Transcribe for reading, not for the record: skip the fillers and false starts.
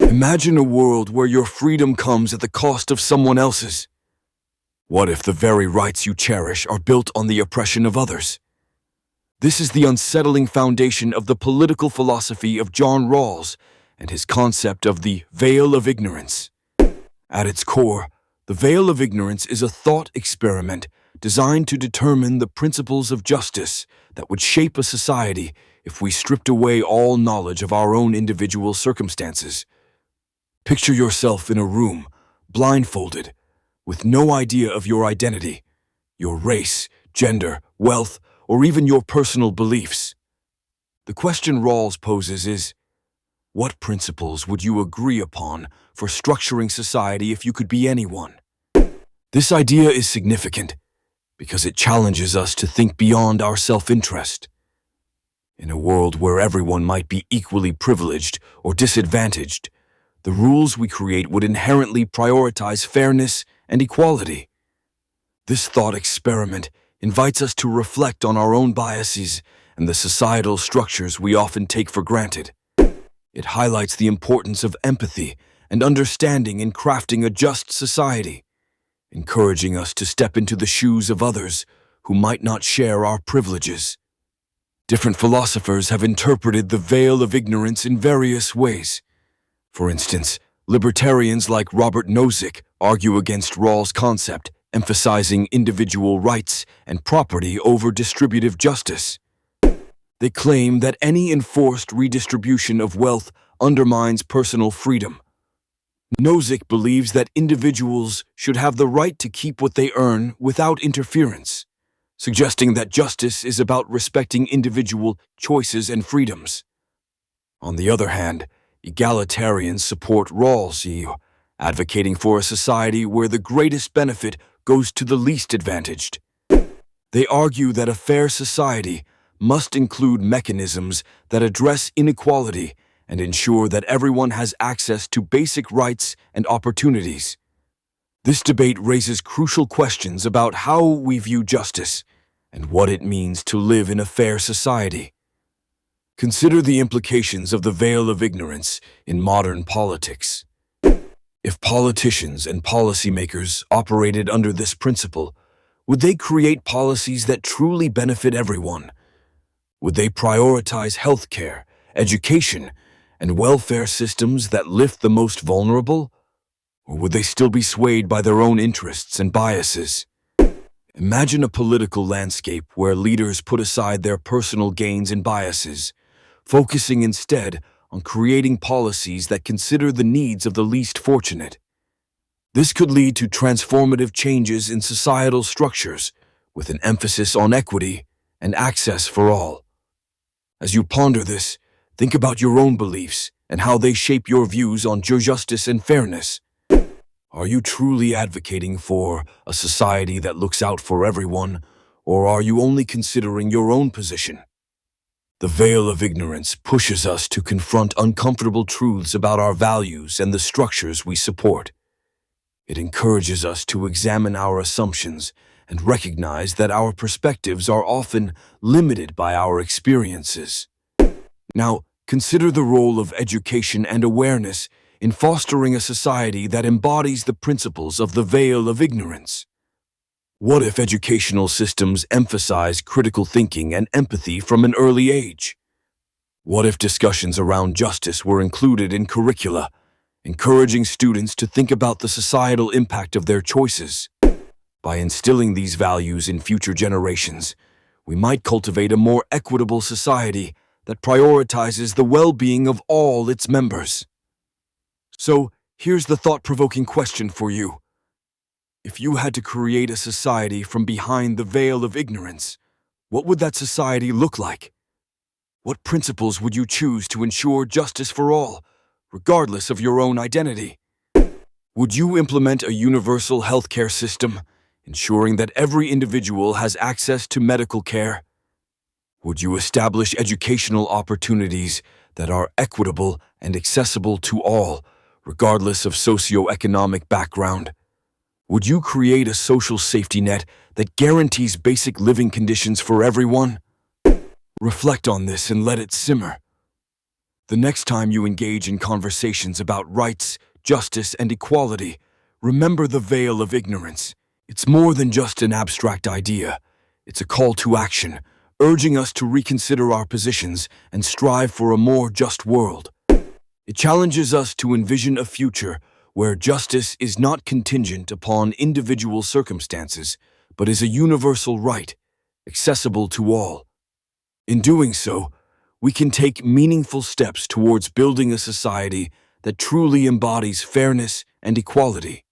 Imagine a world where your freedom comes at the cost of someone else's. What if the very rights you cherish are built on the oppression of others? This is the unsettling foundation of the political philosophy of John Rawls and his concept of the veil of ignorance. At its core, the veil of ignorance is a thought experiment designed to determine the principles of justice that would shape a society if we stripped away all knowledge of our own individual circumstances. Picture yourself in a room, blindfolded, with no idea of your identity, your race, gender, wealth, or even your personal beliefs. The question Rawls poses is, what principles would you agree upon for structuring society if you could be anyone? This idea is significant because it challenges us to think beyond our self-interest. In a world where everyone might be equally privileged or disadvantaged, the rules we create would inherently prioritize fairness and equality. This thought experiment invites us to reflect on our own biases and the societal structures we often take for granted. It highlights the importance of empathy and understanding in crafting a just society, encouraging us to step into the shoes of others who might not share our privileges. Different philosophers have interpreted the veil of ignorance in various ways. For instance, libertarians like Robert Nozick argue against Rawls' concept, emphasizing individual rights and property over distributive justice. They claim that any enforced redistribution of wealth undermines personal freedom. Nozick believes that individuals should have the right to keep what they earn without interference, suggesting that justice is about respecting individual choices and freedoms. On the other hand, egalitarians support Rawls' view, advocating for a society where the greatest benefit goes to the least advantaged. They argue that a fair society must include mechanisms that address inequality and ensure that everyone has access to basic rights and opportunities. This debate raises crucial questions about how we view justice and what it means to live in a fair society. Consider the implications of the veil of ignorance in modern politics. If politicians and policymakers operated under this principle, would they create policies that truly benefit everyone? Would they prioritize healthcare, education, and welfare systems that lift the most vulnerable? Or would they still be swayed by their own interests and biases? Imagine a political landscape where leaders put aside their personal gains and biases, focusing instead on creating policies that consider the needs of the least fortunate. This could lead to transformative changes in societal structures, with an emphasis on equity and access for all. As you ponder this, think about your own beliefs and how they shape your views on justice and fairness. Are you truly advocating for a society that looks out for everyone, or are you only considering your own position? The veil of ignorance pushes us to confront uncomfortable truths about our values and the structures we support. It encourages us to examine our assumptions and recognize that our perspectives are often limited by our experiences. Now, consider the role of education and awareness in fostering a society that embodies the principles of the veil of ignorance. What if educational systems emphasize critical thinking and empathy from an early age? What if discussions around justice were included in curricula, encouraging students to think about the societal impact of their choices? By instilling these values in future generations, we might cultivate a more equitable society that prioritizes the well-being of all its members. So, here's the thought-provoking question for you. If you had to create a society from behind the veil of ignorance, what would that society look like? What principles would you choose to ensure justice for all, regardless of your own identity? Would you implement a universal healthcare system, ensuring that every individual has access to medical care? Would you establish educational opportunities that are equitable and accessible to all, regardless of socioeconomic background? Would you create a social safety net that guarantees basic living conditions for everyone? Reflect on this and let it simmer. The next time you engage in conversations about rights, justice, and equality, remember the veil of ignorance. It's more than just an abstract idea. It's a call to action, urging us to reconsider our positions and strive for a more just world. It challenges us to envision a future where justice is not contingent upon individual circumstances, but is a universal right, accessible to all. In doing so, we can take meaningful steps towards building a society that truly embodies fairness and equality.